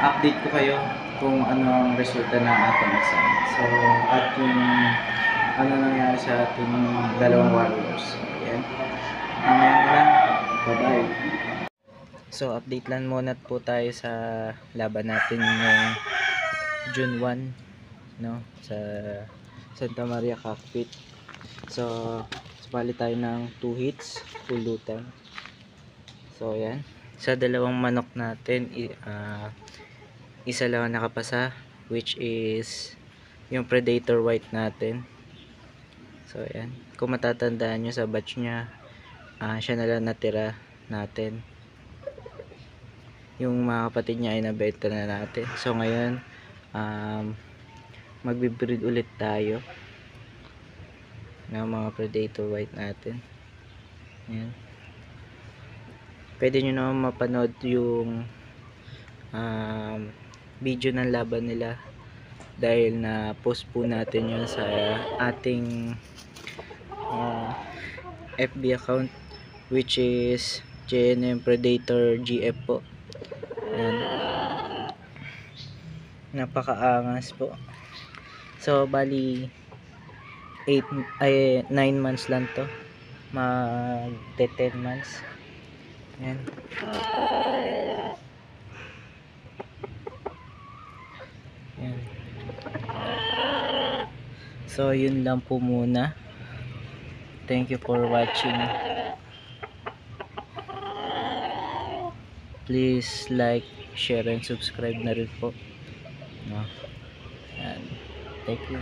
update ko kayo kung ano ang resulta ng ating exam. So, at yung ano nangyari sa ating dalawang warriors. So, yan. Mamaya na lang. Bye-bye. So, update lang muna po tayo sa laban natin ngayong June 1, no? Sa Santa Maria Cockpit. So, sumali tayo ng 2 hits, pulutan. So, yan. Sa dalawang manok natin, isa lang ang nakapasa, which is yung Predator White natin. So, yan. Kung matatandaan nyo sa batch niya, siya na lang natira natin. Yung mga kapatid niya ay nabenta na natin. So, ngayon, magbe-breed ulit tayo ng mga Predator White natin. Yan. Pwede nyo naman mapanood yung video ng laban nila dahil na post po natin yun sa ating FB account, which is JNM Predator GF po. Yan. Napakaangas po. So bali 9 months lang to, mag 10 months. Yan. Yan. So yun lang po muna. Thank you for watching. Please like, share and subscribe na rin po, no? Yan. Thank you.